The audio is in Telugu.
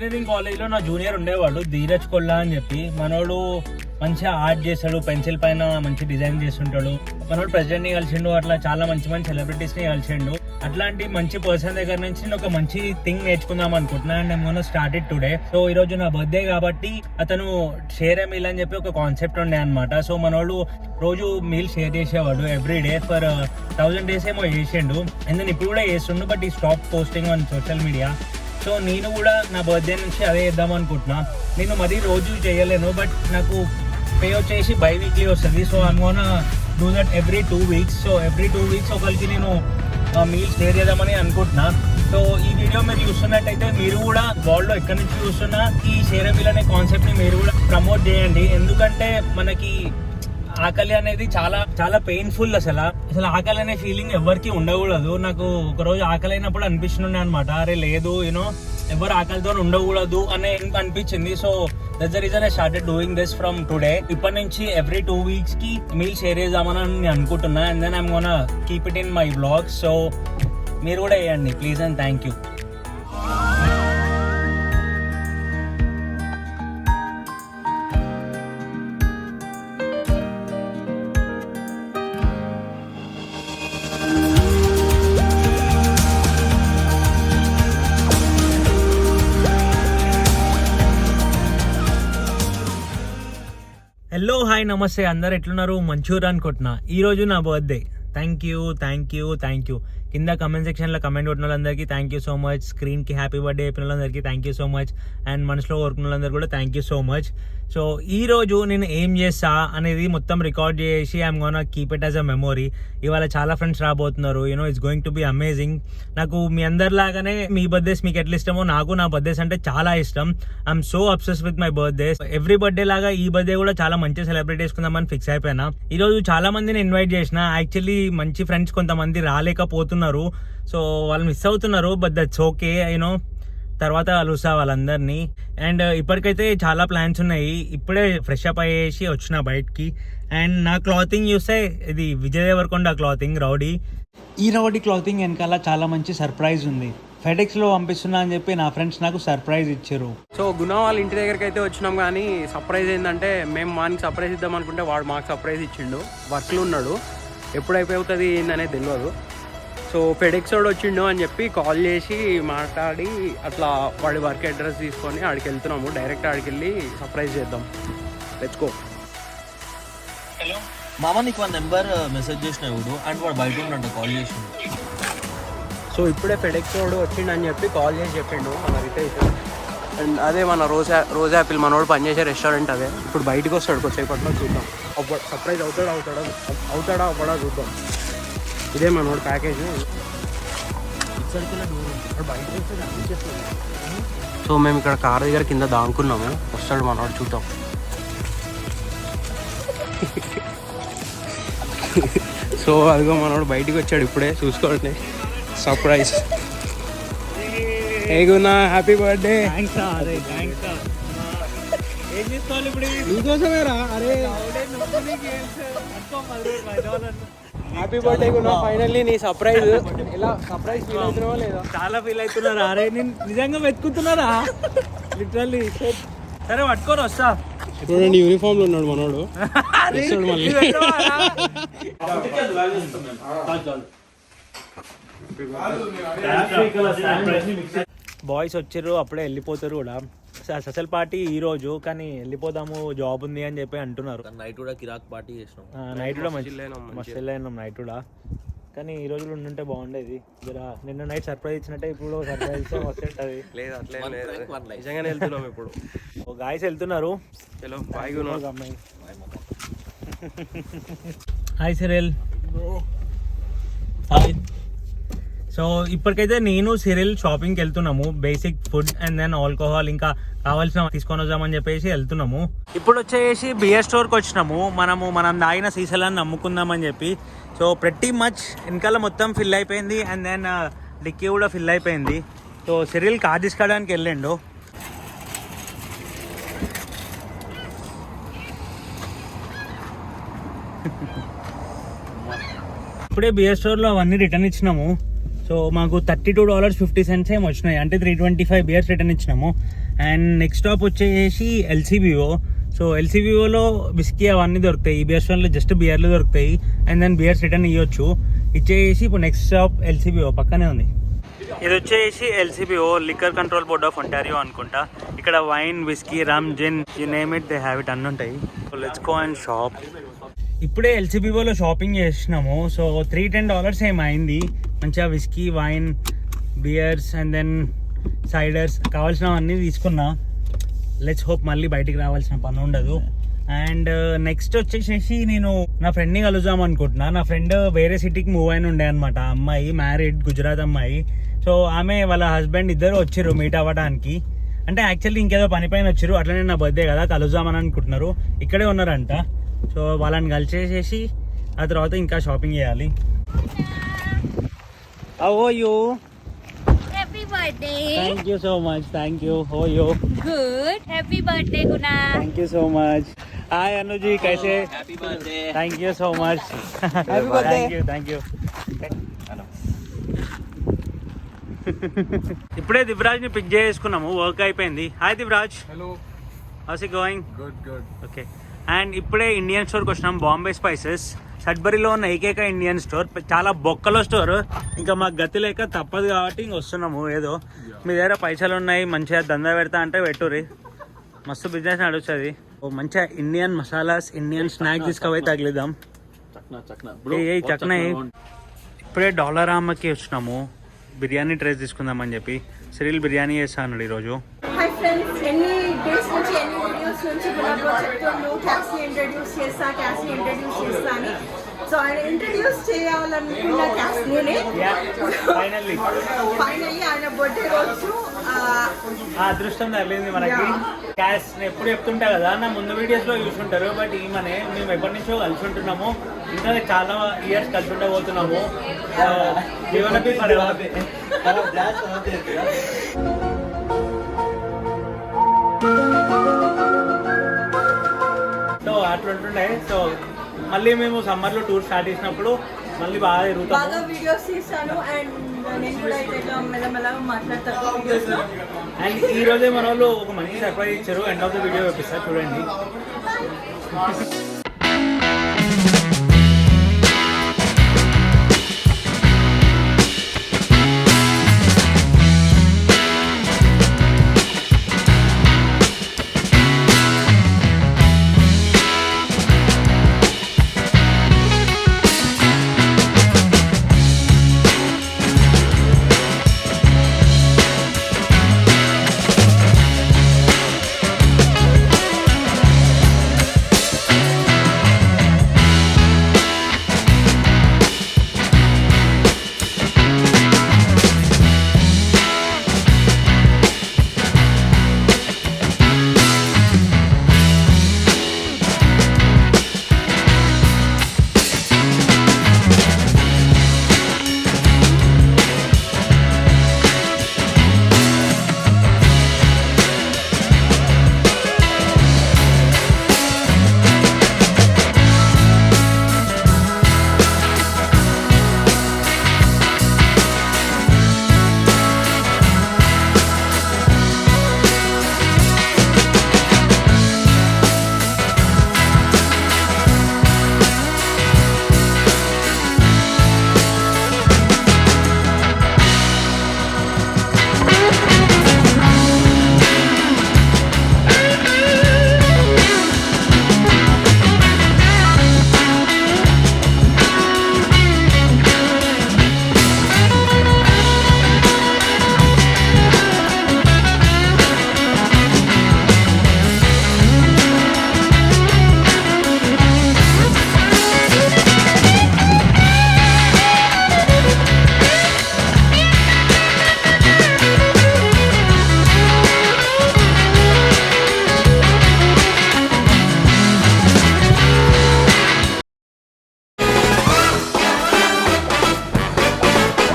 ఇంజనీరింగ్ కాలేజ్లో నా జూనియర్ ఉండేవాడు ధీరజ్ కొల్లా అని చెప్పి. మనోడు మంచిగా ఆర్ట్ చేస్తాడు, పెన్సిల్ పైన మంచి డిజైన్ చేస్తుంటాడు. మనోడు ప్రెసిడెంట్ని కలిసిండు, అట్లా చాలా మంచి మంచి సెలబ్రిటీస్ని కలిసిండు. అట్లాంటి మంచి పర్సన్ దగ్గర నుంచి నేను ఒక మంచి థింగ్ నేర్చుకుందాం అనుకుంటున్నా. అండ్ నేను స్టార్ట్ ఇట్ టుడే. సో ఈ రోజు నా బర్త్డే కాబట్టి అతను షేర్ ఏ మీల్ అని చెప్పి ఒక కాన్సెప్ట్ ఉండే అనమాట. సో మనోడు రోజు మీల్ షేర్ చేసేవాడు ఎవ్రీ డే ఫర్ 1000 days ఏమో చేసిండు. అండ్ నేను ఇప్పుడు కూడా చేస్తుండు, బట్ ఈ stop posting on social media. So నేను కూడా నా బర్త్డే నుంచి అదే చేద్దాం అనుకుంటున్నా. నేను మరీ రోజు చేయలేను, బట్ నాకు పే వచ్చేసి బై వీక్లీ వస్తుంది. So I'm gonna do that every 2 weeks. So every 2 weeks ఒకరికి నేను మీల్ షేర్ చేద్దామని అనుకుంటున్నా. సో ఈ వీడియో మీరు చూస్తున్నట్టయితే మీరు కూడా వరల్డ్లో ఎక్కడి నుంచి చూస్తున్నా ఈ షేర్ మీల్ అనే కాన్సెప్ట్ని మీరు కూడా ప్రమోట్ చేయండి. ఎందుకంటే మనకి ఆకలి అనేది చాలా చాలా పెయిన్ఫుల్. అసలు ఆకలి అనే ఫీలింగ్ ఎవరికి ఉండకూడదు. నాకు ఒకరోజు ఆకలి అయినప్పుడు అనిపిస్తుండే అనమాట, అరే లేదు యూనో ఎవరు ఆకలితో ఉండకూడదు అనే అనిపించింది. So that's the reason I started doing this from today. ఇప్పటి నుంచి ఎవ్రీ 2 weeks కి మీల్ షేర్ చేద్దామని నేను అనుకుంటున్నా. And then I'm gonna keep it in my vlogs. సో మీరు కూడా వేయండి please and thank you. Hello hi నమస్తే, అందరు ఎట్లున్నారు? మంచిగా అనుకుంటున్నా. ఈరోజు నా బర్త్డే. Thank you. కింద కమెంట్ సెక్షన్లో కమెంట్ కొట్టిన వాళ్ళందరికీ థ్యాంక్ యూ సో మచ్. స్క్రీన్కి హ్యాపీ బర్త్డే చెప్పిన వాళ్ళందరికీ thank you so much. And మనసులో కోరుకున్న వాళ్ళందరూ కూడా thank you so much. So ఈరోజు నేను ఏం చేస్తా అనేది మొత్తం రికార్డ్ చేసి I'm gonna keep it as a memory. ఇవాళ చాలా ఫ్రెండ్స్ రాబోతున్నారు. You know it's going to be amazing. నాకు మీ అందరిలాగానే మీ బర్త్డేస్ మీకు ఎట్లా ఇష్టమో నాకు నా బర్త్డేస్ అంటే చాలా ఇష్టం. I'm so obsess with my birthdays. Every birthday లాగా ఈ బర్త్డే కూడా చాలా మంచిగా సెలబ్రేట్ చేసుకుందామని ఫిక్స్ అయిపోయినా. ఈరోజు చాలా మందిని ఇన్వైట్ చేసిన. యాక్చువల్లీ మంచి ఫ్రెండ్స్ కొంతమంది రాలేకపోతున్నారు, సో వాళ్ళు మిస్ అవుతున్నారు. బట్ దట్స్ ఓకే, యూనో తర్వాత కలుస్తా వాళ్ళందరినీ. అండ్ ఇప్పటికైతే చాలా ప్లాన్స్ ఉన్నాయి. ఇప్పుడే ఫ్రెష్ అప్ అయ్యేసి వచ్చిన బయటికి. అండ్ నా క్లాతింగ్ చూస్తే ఇది విజయ్ దేవరకొండ క్లాతింగ్, రౌడీ. ఈ రౌడీ క్లాతింగ్ వెనకాల చాలా మంచి సర్ప్రైజ్ ఉంది. ఫెడెక్స్లో పంపిస్తున్నా అని చెప్పి నా ఫ్రెండ్స్ నాకు సర్ప్రైజ్ ఇచ్చారు. సో గుణ వాళ్ళ ఇంటి దగ్గరికి అయితే వచ్చినాం, కానీ సర్ప్రైజ్ ఏంటంటే మేము వానికి సర్ప్రైజ్ ఇద్దాం అనుకుంటే వాడు మాకు సర్ప్రైజ్ ఇచ్చిండు. వర్క్లో ఉన్నాడు, ఎప్పుడు అయిపోతుంది ఏందనేది తెలియదు. సో ఫెడెక్స్ వాడు వచ్చిండు అని చెప్పి కాల్ చేసి మాట్లాడి అట్లా వాడి వర్క్ అడ్రస్ తీసుకొని ఆడికి వెళ్తున్నాము. డైరెక్ట్ ఆడికి వెళ్ళి సర్ప్రైజ్ చేద్దాం. Let's go. హలో మామ, నీకు 1 నెంబర్ మెసేజ్ చేసిన ఇప్పుడు అండ్ వాడు బయట ఉన్నట్టు కాల్ చేసిండు. సో ఇప్పుడే ఫెడెక్స్ వాడు వచ్చిండు అని చెప్పి కాల్ చేసి చెప్పిండు మన రితేష్. అండ్ అదే మన రోజ్ యాపిల్ మనోడు పనిచేసే రెస్టారెంట్ అదే. ఇప్పుడు బయటకు వస్తాడు కొద్దిసేపట్లో, చూద్దాం సర్ప్రైజ్ అవుతాడా అవ్వడా చూద్దాం. ఇదే మనోడు ప్యాకేజ్. సో మేము ఇక్కడ కార్ దగ్గర కింద దాంకున్నాము, వస్తాడు మనోడు చూద్దాం. సో అదిగో మనోడు బయటికి వచ్చాడు ఇప్పుడే, చూసుకోండి. సర్ప్రైజ్. ఏగున్నా హ్యాపీ బర్త్డే. ఏం చేసుకోవాలి ఇప్పుడు? నీకోసమేరా. అరే హ్యాపీ బర్త్డే గున్నా, ఫైనల్లీ నీ సర్ప్రైజ్. ఎలా సర్ప్రైజ్ ఫీల్ అవుతున్నావా లేదా? చాలా ఫీల్ అవుతున్నారా? అరే నేను నిజంగా వెతుకుతున్నారా లిటరల్లీ. సరే పట్టుకొని వస్తా. ఇప్పుడు యూనిఫామ్ లో ఉన్నాడు మనోడు. మళ్ళీ బాయ్స్ వచ్చారు, అప్పుడే వెళ్ళిపోతారు కూడా. అసలు పార్టీ ఈ రోజు, కానీ వెళ్ళిపోదాము జాబ్ ఉంది అని చెప్పి అంటున్నారు. నైట్ కూడా కిరాక్ పార్టీ చేసినాం. నైట్ కూడా మస్తు వెళ్ళినాం నైట్ కూడా. కానీ ఈ రోజులు ఉండుంటే బాగుండేది. నిన్న నైట్ సర్ప్రైజ్ ఇచ్చినట్టే ఇప్పుడు సర్ప్రైజ్ ఇస్తే మస్తు ఉంటుంది. లేదు అట్లే నిజంగానే వెళ్తున్నాం ఇప్పుడు. గాయస్ వెళ్తున్నారు. హలో బాయ్ అమ్మాయి. Hi cereal. హాయ్. సో ఇప్పటికైతే నేను సిరియల్ షాపింగ్కి వెళ్తున్నాము. Basic food and then alcohol ఇంకా కావాల్సిన తీసుకొని వద్దామని చెప్పేసి వెళ్తున్నాము. ఇప్పుడు వచ్చేసి బియర్ స్టోర్కి వచ్చినాము. మనం తాగిన సీసాలను అమ్ముకుందామని చెప్పి. సో ప్రతి మచ్ వెనకాల మొత్తం ఫిల్ అయిపోయింది. అండ్ దెన్ డిక్కీ కూడా ఫిల్ అయిపోయింది. సో సిరియల్ కార్ తీసుకోవడానికి వెళ్ళిండు. ఇప్పుడే బియర్ స్టోర్లో అవన్నీ రిటర్న్ ఇచ్చినాము. సో మాకు $32.50 ఏమి వచ్చినాయి, అంటే 325 బియర్స్ రిటర్న్ ఇచ్చినాము. అండ్ నెక్స్ట్ స్టాప్ వచ్చేసి ఎల్సీబీఓ. సో ఎల్సీబీఓలో విస్కీ అవన్నీ దొరుకుతాయి. ఈబిఎస్1లో జస్ట్ బియర్లు దొరుకుతాయి అండ్ దెన్ బియర్స్ రిటర్న్ ఇవ్వచ్చు. ఇచ్చేసి ఇప్పుడు నెక్స్ట్ స్టాప్ ఎల్సీబీఓ పక్కనే ఉంది. ఇది వచ్చేసి LCBO, liquor control board of Ontario అనుకుంటా. ఇక్కడ wine, whisky, rum, gin, you name it, they have it అన్నీ ఉంటాయి. So let's go and shop. ఇప్పుడే ఎల్సీబీఓలో షాపింగ్ చేసినాము. సో $310 ఏమైంది. మంచిగా whisky, wine, beers and then ciders కావాల్సినవన్నీ తీసుకున్నా. లెట్స్ హోప్ మళ్ళీ బయటికి రావాల్సిన పని ఉండదు. అండ్ నెక్స్ట్ వచ్చేసేసి నేను నా ఫ్రెండ్ని కలుద్దాం అనుకుంటున్నా. నా ఫ్రెండ్ వేరే సిటీకి మూవ్ అయిన ఉండే అనమాట. అమ్మాయి మ్యారీడ్, గుజరాత్ అమ్మాయి. సో ఆమె వాళ్ళ హస్బెండ్ ఇద్దరు వచ్చారు మీట్ అవ్వడానికి. అంటే యాక్చువల్లీ ఇంకేదో పని పైన వచ్చారు. అట్లనే నా బర్త్డే కదా కలుద్దామని అనుకుంటున్నారు. ఇక్కడే ఉన్నారంట. సో వాళ్ళని కలిసేసేసి ఆ తర్వాత ఇంకా షాపింగ్ చేయాలి. How are you? Happy birthday. Thank you so much. Thank you. How are you? Good. Happy birthday, Guna. Thank you so much. Hi Anuji, कैसे? Happy birthday. Thank you so much. Happy birthday. Thank you. ఇప్పుడే దివ్రాజ్ ని పిక్ చేసుకున్నాము. వర్క్ అయిపోయింది. Hi Divraj. Hello. How's it going? Good. Okay. And ఇప్పుడే ఇండియన్ స్టోర్కి వచ్చినాం. బాంబే స్పైసెస్ సడ్బరీలో ఉన్న ఏకైక ఇండియన్ స్టోర్. చాలా బొక్కలో స్టోర్. ఇంకా మాకు గతి లేక తప్పదు కాబట్టి ఇంక వస్తున్నాము. ఏదో మీ దగ్గర పైసలు ఉన్నాయి, మంచిగా దందా పెడతా అంటే పెట్టుర్రి, మస్తు బిజినెస్ నడుస్తుంది. ఓ మంచిగా ఇండియన్ మసాలాస్, ఇండియన్ స్నాక్స్ తీసుకుపోయి తగిలిద్దాం. ఏ చక్నా. ఇప్పుడే డాలరామాకి వచ్చినాము బిర్యానీ ట్రేస్ తీసుకుందామని చెప్పి. సిరిల్ బిర్యానీ చేస్తాను ఈరోజు. హాయ్ ఫ్రెండ్స్, ఎన్ని డేస్ నుంచి ఎన్ని వీడియోస్ నుంచి గులాబ్లో చెప్తుండు క్యాస్ని ఇంట్రడ్యూస్ చేస్తా అని. సో ఆయన ఇంట్రడ్యూస్ చేయాలనుకున్న క్యాస్ని ఫైనల్లీ ఆయన బర్త్డే రోజు ఆ అదృష్టం తగిలింది మనకి. క్యాష్ ఎప్పుడు చెప్తుంటా కదా, నా ముందు వీడియోస్ లో చూసుంటారు. బట్ ఈమెనే మేము ఎప్పటి నుంచో కలిసి ఉంటున్నాము. ఇంకా చాలా ఇయర్స్ కలిసి ఉండబోతున్నాము. జీవనకి సో అట్లుంటుండే. సో మళ్ళీ మేము సమ్మర్లో టూర్ స్టార్ట్ చేసినప్పుడు మళ్ళీ బాగా తిరుగుతాము. వీడియోస్ తీస్తాను అండ్ నేను కూడా అయితే మెల్లమెల్లగా మాట్లాడతాను వీడియోస్ లో. అండ్ ఈ రోజే మన వాళ్ళు ఒక మంచి సర్ప్రైజ్ ఇచ్చారు. ఎండ్ ఆఫ్ ద వీడియో చూపిస్తారు చూడండి.